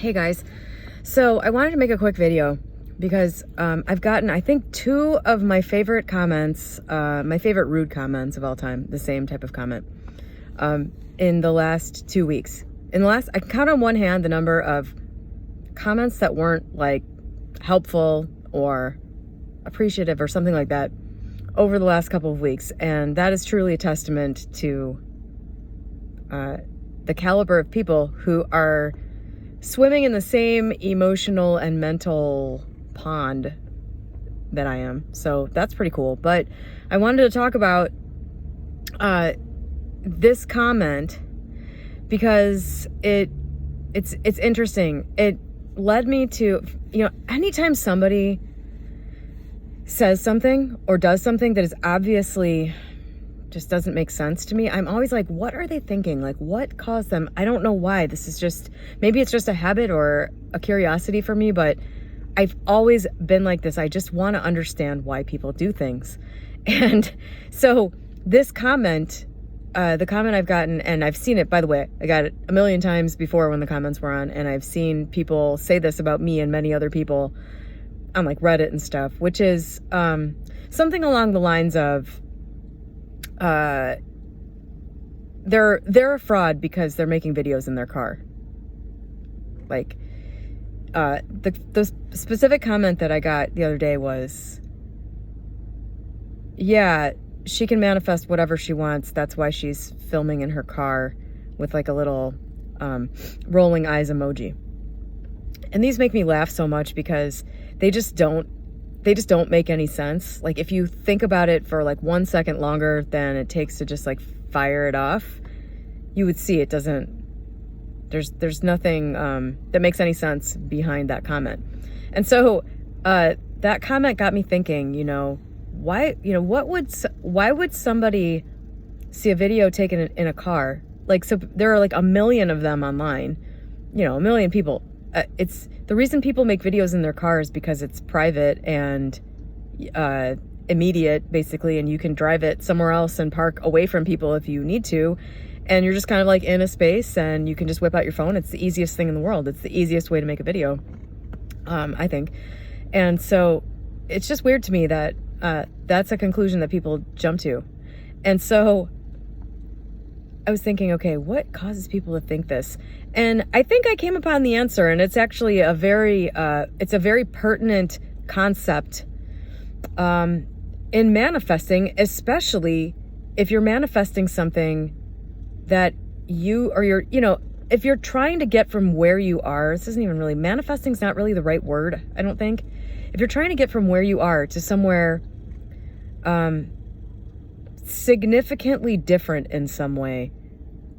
Hey guys, so I wanted to make a quick video because I've gotten, I think, two of my favorite comments, my favorite rude comments of all time, the same type of comment, in the last 2 weeks. I can count on one hand the number of comments that weren't like helpful or appreciative or something like that over the last couple of weeks, and that is truly a testament to the caliber of people who are swimming in the same emotional and mental pond that I am. So that's pretty cool. But I wanted to talk about this comment because it's interesting. It led me to, anytime somebody says something or does something that is obviously just doesn't make sense to me, I'm always like, what are they thinking? Like, what caused them? I don't know why. This is just, maybe it's just a habit or a curiosity for me, but I've always been like this. I just want to understand why people do things. And so this comment, the comment I've gotten, and I've seen it, by the way, I got it a million times before when the comments were on, and I've seen people say this about me and many other people on like Reddit and stuff, which is something along the lines of, they're a fraud because they're making videos in their car. Like, the specific comment that I got the other day was, yeah, she can manifest whatever she wants. That's why she's filming in her car with like a little, rolling eyes emoji. And these make me laugh so much because they just don't make any sense. Like, if you think about it for like 1 second longer than it takes to just like fire it off, you would see it doesn't, there's nothing that makes any sense behind that comment. And so that comment got me thinking, why would somebody see a video taken in a car? Like, so there are like 1 million of them online, 1 million people. It's the reason people make videos in their cars because it's private and immediate, basically, and you can drive it somewhere else and park away from people if you need to, and you're just kind of like in a space and you can just whip out your phone. It's the easiest thing in the world. It's the easiest way to make a video, I think. And so it's just weird to me that that's a conclusion that people jump to. And so I was thinking, okay, what causes people to think this? And I think I came upon the answer, and it's actually a very pertinent concept in manifesting, especially if you're manifesting something that if you're trying to get from where you are, this isn't even really, manifesting's not really the right word, I don't think. If you're trying to get from where you are to somewhere significantly different in some way,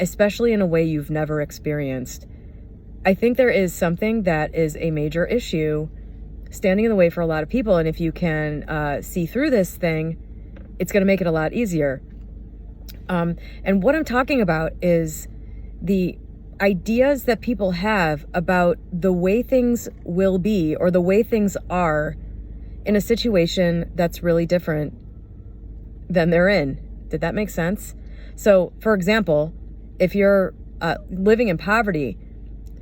especially in a way you've never experienced, I think there is something that is a major issue standing in the way for a lot of people. And if you can see through this thing, it's going to make it a lot easier. And what I'm talking about is the ideas that people have about the way things will be or the way things are in a situation that's really different than they're in. Did that make sense? So, for example, if you're living in poverty,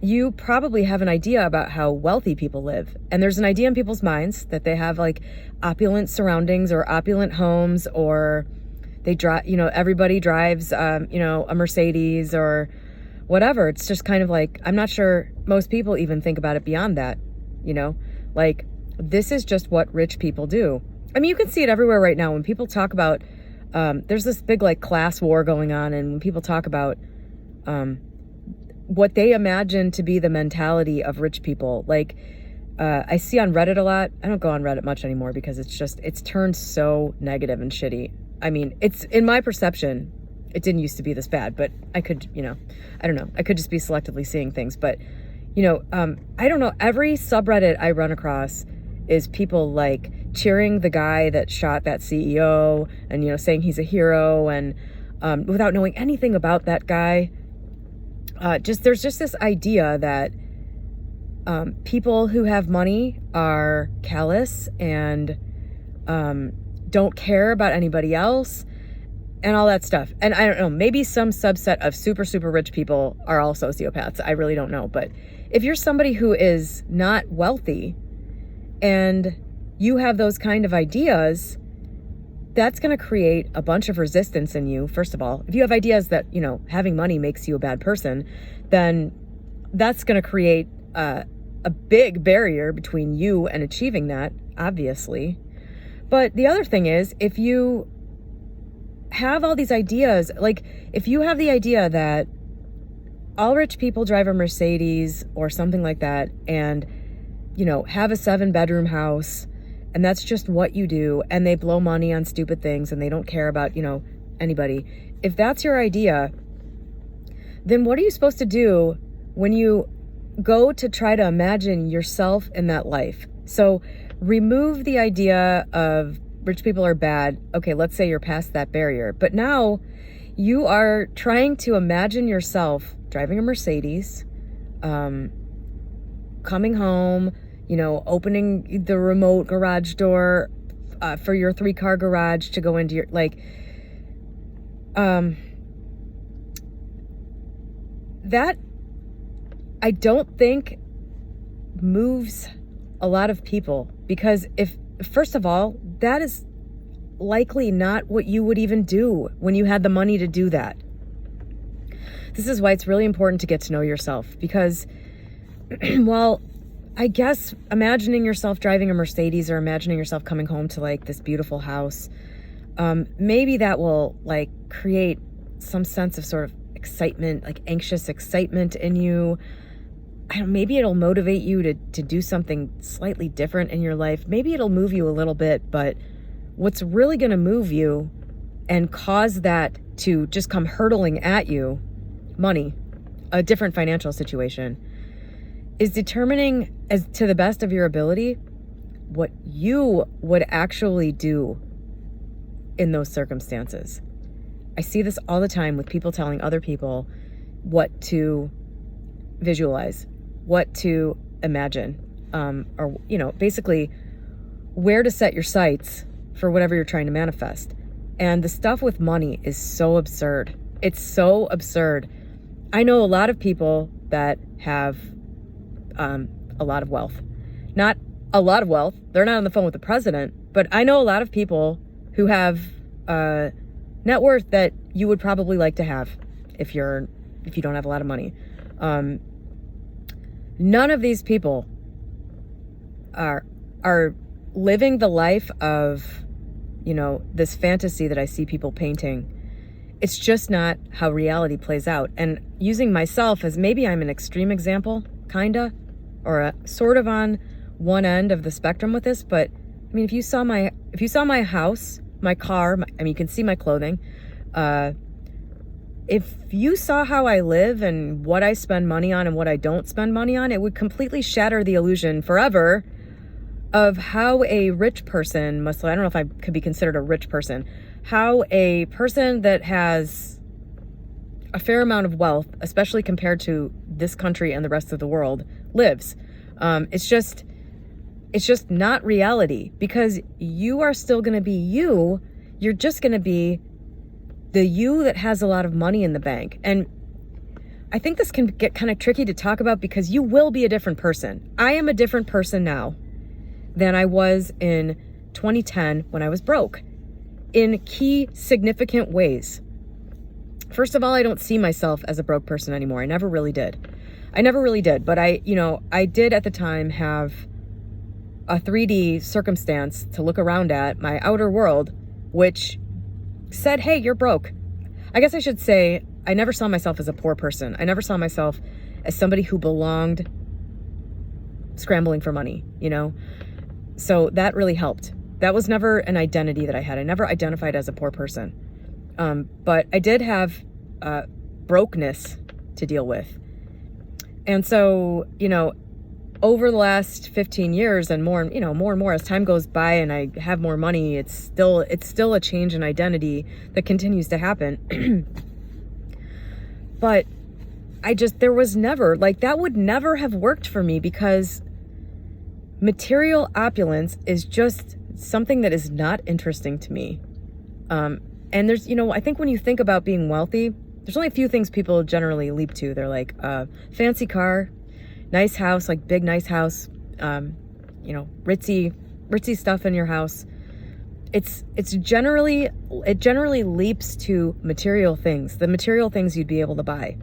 you probably have an idea about how wealthy people live. And there's an idea in people's minds that they have like opulent surroundings or opulent homes, or they drive, everybody drives, a Mercedes or whatever. It's just kind of like, I'm not sure most people even think about it beyond that, like, this is just what rich people do. I mean, you can see it everywhere right now when people talk about, there's this big like class war going on, and when people talk about what they imagine to be the mentality of rich people, like I see on Reddit a lot. I don't go on Reddit much anymore because it's turned so negative and shitty. I mean, it's, in my perception, it didn't used to be this bad, but I could, I don't know. I could just be selectively seeing things, but I don't know. Every subreddit I run across is people like cheering the guy that shot that CEO and, saying he's a hero, and without knowing anything about that guy. There's just this idea that people who have money are callous and don't care about anybody else. and all that stuff. And I don't know, maybe some subset of super, super rich people are all sociopaths. I really don't know. But if you're somebody who is not wealthy and you have those kind of ideas, that's going to create a bunch of resistance in you. First of all, if you have ideas that, having money makes you a bad person, then that's going to create a big barrier between you and achieving that, obviously. But the other thing is, if you have all these ideas, like if you have the idea that all rich people drive a Mercedes or something like that, and, have a 7-bedroom house, and that's just what you do, and they blow money on stupid things, and they don't care about, anybody. If that's your idea, then what are you supposed to do when you go to try to imagine yourself in that life? So remove the idea of rich people are bad. Okay, let's say you're past that barrier. But now you are trying to imagine yourself driving a Mercedes, coming home, opening the remote garage door for your 3-car garage to go into your, that I don't think moves a lot of people, because first of all, that is likely not what you would even do when you had the money to do that. This is why it's really important to get to know yourself, because well, I guess imagining yourself driving a Mercedes or imagining yourself coming home to this beautiful house, maybe that will create some sense of sort of excitement, anxious excitement in you. Maybe it'll motivate you to do something slightly different in your life. Maybe it'll move you a little bit, but what's really going to move you and cause that to just come hurtling at you, money, a different financial situation, is determining, as to the best of your ability, what you would actually do in those circumstances. I see this all the time with people telling other people what to visualize, what to imagine, or, basically where to set your sights for whatever you're trying to manifest. And the stuff with money is so absurd. It's so absurd. I know a lot of people that have a lot of wealth. Not a lot of wealth. They're not on the phone with the president, but I know a lot of people who have net worth that you would probably like to have if you don't have a lot of money. None of these people are living the life of, this fantasy that I see people painting. It's just not how reality plays out. And using myself as maybe I'm an extreme example, kinda, or a sort of on one end of the spectrum with this, but if you saw my house, my car, you can see my clothing. If you saw how I live and what I spend money on and what I don't spend money on, it would completely shatter the illusion forever of how a rich person must, I don't know if I could be considered a rich person, how a person that has a fair amount of wealth, especially compared to this country and the rest of the world, lives. It's just not reality, because you are still going to be you. You're just going to be the you that has a lot of money in the bank. And I think this can get kind of tricky to talk about, because you will be a different person. I am a different person now than I was in 2010 when I was broke, in key significant ways. First of all, I don't see myself as a broke person anymore. I never really did. But I did at the time have a 3D circumstance to look around at, my outer world, which said, hey, you're broke. I guess I should say, I never saw myself as a poor person. I never saw myself as somebody who belonged scrambling for money, So that really helped. That was never an identity that I had. I never identified as a poor person. But I did have brokenness to deal with. And so, over the last 15 years and more and more as time goes by and I have more money, it's still a change in identity that continues to happen. But there was never, that would never have worked for me, because material opulence is just something that is not interesting to me. And there's, I think when you think about being wealthy, there's only a few things people generally leap to. They're like, fancy car, nice house, like big, nice house, ritzy stuff in your house. It generally leaps to material things, the material things you'd be able to buy.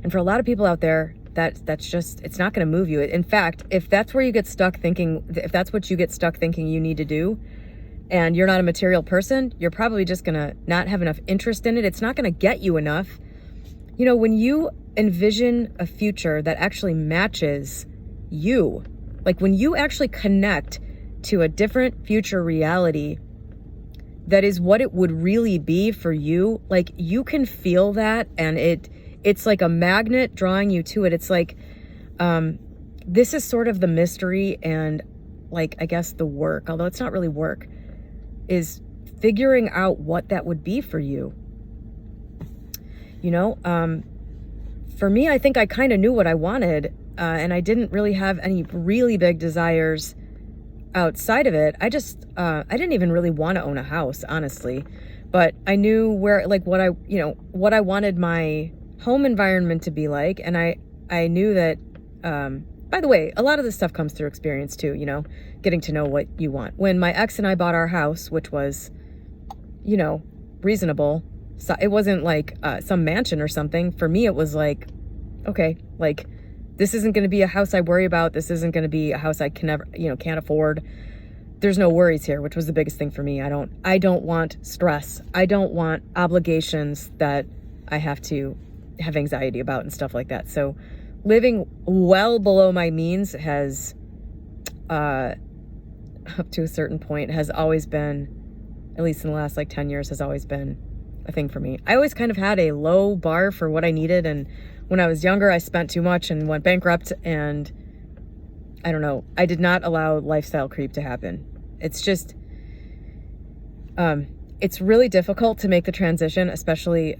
And for a lot of people out there, that's just, it's not going to move you. In fact, if that's what you get stuck thinking you need to do, and you're not a material person, you're probably just going to not have enough interest in it. It's not going to get you enough. When you envision a future that actually matches you, like when you actually connect to a different future reality that is what it would really be for you, like you can feel that, and it's like a magnet drawing you to it. It's like, this is sort of the mystery, and like, I guess the work, although it's not really work, is figuring out what that would be for you. For me, I think I kind of knew what I wanted, and I didn't really have any really big desires outside of it. I didn't even really want to own a house, honestly, but I knew where, like, what I wanted my home environment to be like. And I knew that, by the way, a lot of this stuff comes through experience too, getting to know what you want. When my ex and I bought our house, which was, reasonable, so it wasn't like some mansion or something. For me, it was like, okay, like, this isn't going to be a house I worry about. This isn't going to be a house I can never, can't afford. There's no worries here, which was the biggest thing for me. I don't want stress. I don't want obligations that I have to have anxiety about and stuff like that. So living well below my means has, up to a certain point, has always been, at least in the last like 10 years, has always been a thing for me. I always kind of had a low bar for what I needed. And when I was younger, I spent too much and went bankrupt, and I don't know, I did not allow lifestyle creep to happen. It's just, it's really difficult to make the transition, especially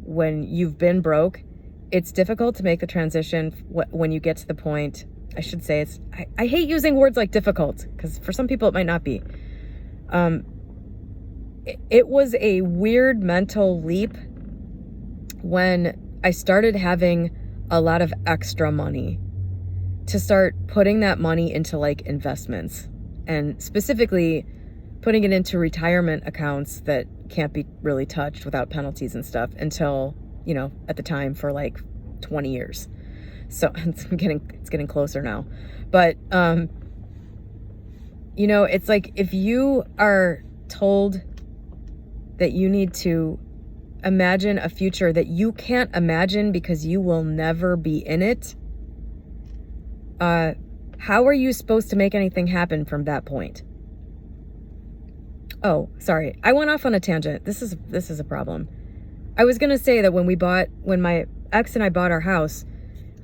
when you've been broke. It's difficult to make the transition when you get to the point, I should say I hate using words like difficult, because for some people it might not be. It was a weird mental leap when I started having a lot of extra money, to start putting that money into like investments, and specifically putting it into retirement accounts that can't be really touched without penalties and stuff until, at the time, for like 20 years. So it's getting closer now. But, it's like, if you are told that you need to imagine a future that you can't imagine because you will never be in it, how are you supposed to make anything happen from that point? Oh, sorry. I went off on a tangent. This is a problem. I was going to say that when my ex and I bought our house,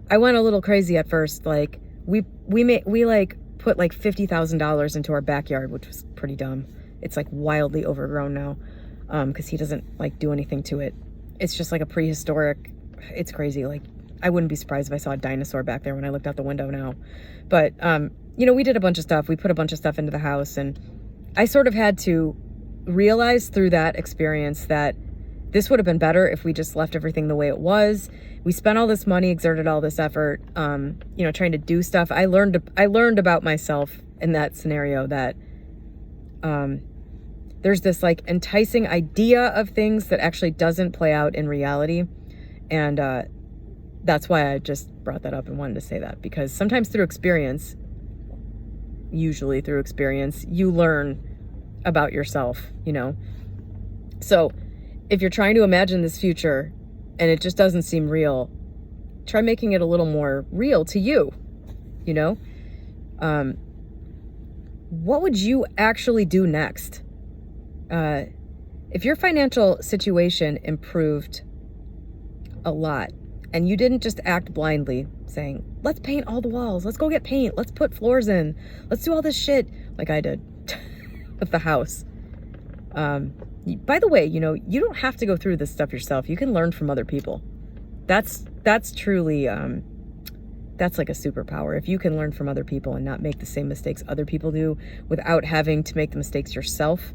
I went a little crazy at first. Like we like put like $50,000 into our backyard, which was pretty dumb. It's like wildly overgrown now. Cause he doesn't like do anything to it. It's just like a prehistoric, it's crazy. Like, I wouldn't be surprised if I saw a dinosaur back there when I looked out the window now. But, we did a bunch of stuff. We put a bunch of stuff into the house, and I sort of had to realize through that experience that this would have been better if we just left everything the way it was. We spent all this money, exerted all this effort, trying to do stuff. I learned about myself in that scenario that, there's this like enticing idea of things that actually doesn't play out in reality. And that's why I just brought that up and wanted to say that, because sometimes usually through experience, you learn about yourself, So if you're trying to imagine this future and it just doesn't seem real, try making it a little more real to you, What would you actually do next? If your financial situation improved a lot and you didn't just act blindly saying, let's paint all the walls, let's go get paint, let's put floors in, let's do all this shit like I did with the house. By the way, you don't have to go through this stuff yourself. You can learn from other people. That's truly, that's like a superpower. If you can learn from other people and not make the same mistakes other people do without having to make the mistakes yourself,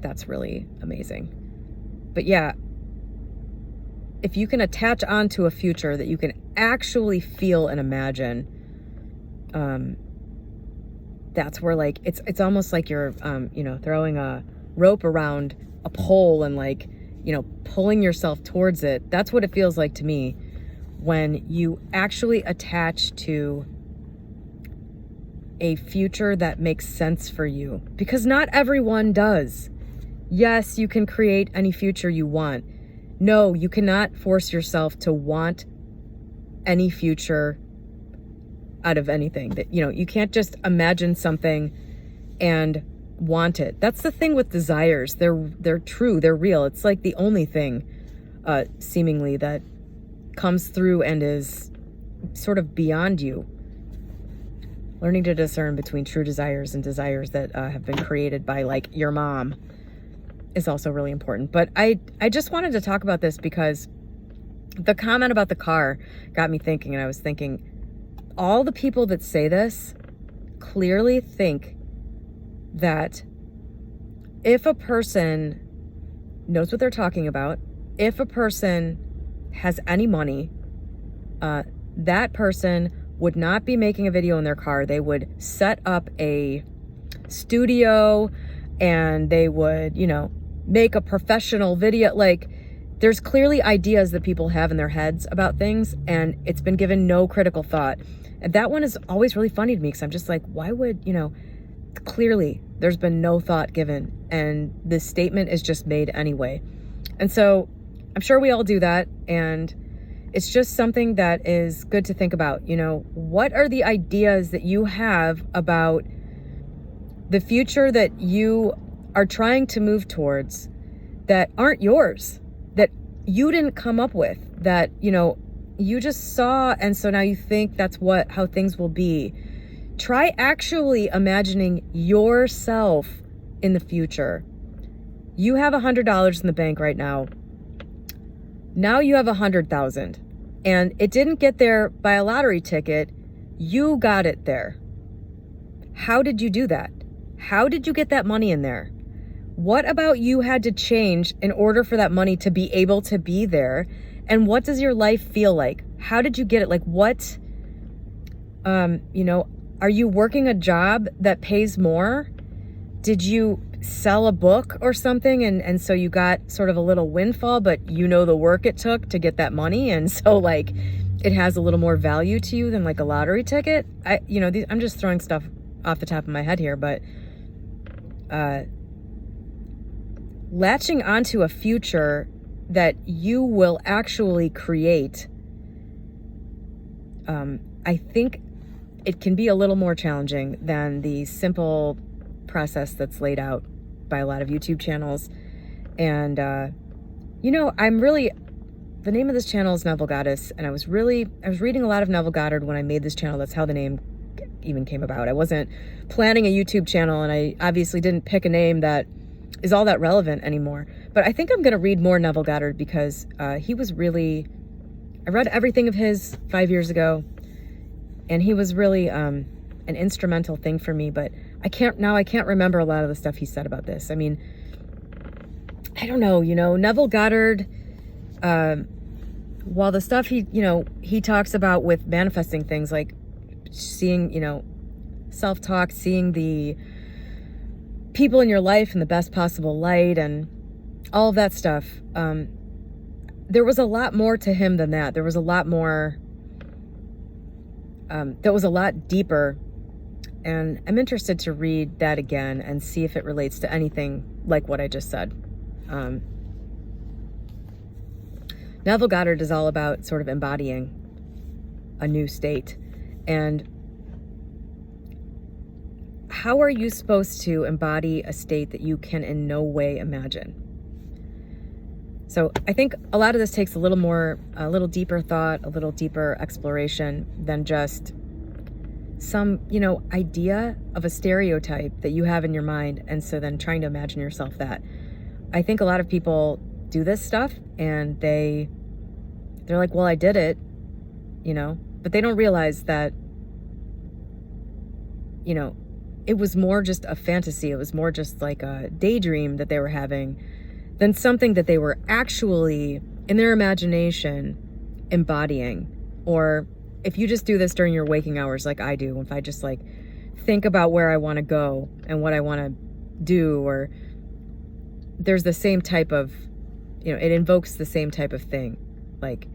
that's really amazing. But yeah, if you can attach onto a future that you can actually feel and imagine, that's where like it's almost like you're throwing a rope around a pole and like, pulling yourself towards it. That's what it feels like to me when you actually attach to a future that makes sense for you, because not everyone does. Yes, you can create any future you want. No, you cannot force yourself to want any future out of anything. That you can't just imagine something and want it. That's the thing with desires. They're true, they're real. It's like the only thing seemingly that comes through and is sort of beyond you. Learning to discern between true desires and desires that have been created by like your mom is also really important. But I just wanted to talk about this because the comment about the car got me thinking, and I was thinking, all the people that say this clearly think that if a person knows what they're talking about, if a person has any money, that person would not be making a video in their car. They would set up a studio and they would, make a professional video. Like, there's clearly ideas that people have in their heads about things, and it's been given no critical thought. And that one is always really funny to me, because I'm just like, why would, clearly there's been no thought given, and this statement is just made anyway. And so I'm sure we all do that, and it's just something that is good to think about. What are the ideas that you have about the future that you are trying to move towards that aren't yours, that you didn't come up with, that, you just saw, and so now you think that's how things will be. Try actually imagining yourself in the future. You have $100 in the bank right now. Now you have 100,000, and it didn't get there by a lottery ticket. You got it there. How did you do that? How did you get that money in there? What about you had to change in order for that money to be able to be there? And what does your life feel like? How did you get it? Like, what, are you working a job that pays more? Did you sell a book or something, and so you got sort of a little windfall, but the work it took to get that money, and so like it has a little more value to you than like a lottery ticket? I'm just throwing stuff off the top of my head here, but latching onto a future that you will actually create, I think it can be a little more challenging than the simple process that's laid out by a lot of YouTube channels. And, the name of this channel is Neville Goddess, and I was reading a lot of Neville Goddard when I made this channel. That's how the name even came about. I wasn't planning a YouTube channel, and I obviously didn't pick a name that is all that relevant anymore. But I think I'm going to read more Neville Goddard, because he was really, I read everything of his 5 years ago, and he was really an instrumental thing for me. But I can't remember a lot of the stuff he said about this. I mean, I don't know, Neville Goddard, while the stuff he talks about with manifesting things, like seeing, self-talk, seeing the people in your life in the best possible light, and all of that stuff, there was a lot more to him than that. There was a lot more that was a lot deeper, and I'm interested to read that again and see if it relates to anything like what I just said. Neville Goddard is all about sort of embodying a new state. And how are you supposed to embody a state that you can in no way imagine? So I think a lot of this takes a little deeper thought, a little deeper exploration than just some, idea of a stereotype that you have in your mind. And so then trying to imagine yourself that. I think a lot of people do this stuff and they're like, well, I did it, but they don't realize that, it was more just a fantasy. It was more just like a daydream that they were having than something that they were actually, in their imagination, embodying. Or if you just do this during your waking hours like I do, if I just like think about where I want to go and what I want to do, or there's the same type of, it invokes the same type of thing. Like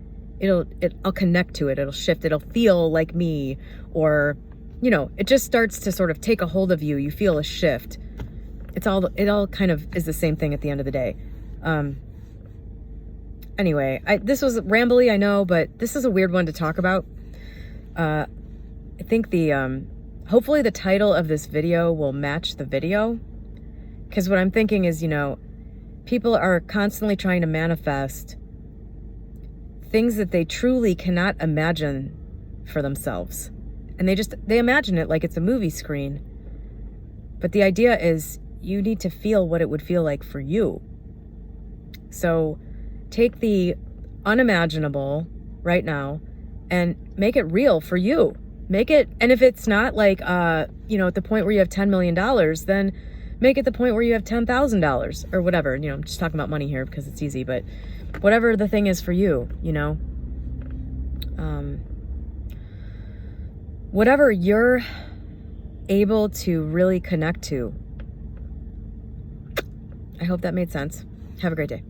I'll connect to it. It'll shift. It'll feel like me, or, it just starts to sort of take a hold of you. You feel a shift. It all kind of is the same thing at the end of the day. Anyway, this was rambly, I know, but this is a weird one to talk about. I think hopefully the title of this video will match the video. Because what I'm thinking is, people are constantly trying to manifest things that they truly cannot imagine for themselves. And they imagine it like it's a movie screen. But the idea is you need to feel what it would feel like for you. So take the unimaginable right now and make it real for you. Make it, and if it's not like, at the point where you have $10 million, then make it the point where you have $10,000 or whatever. I'm just talking about money here because it's easy, but whatever the thing is for you, whatever you're able to really connect to. I hope that made sense. Have a great day.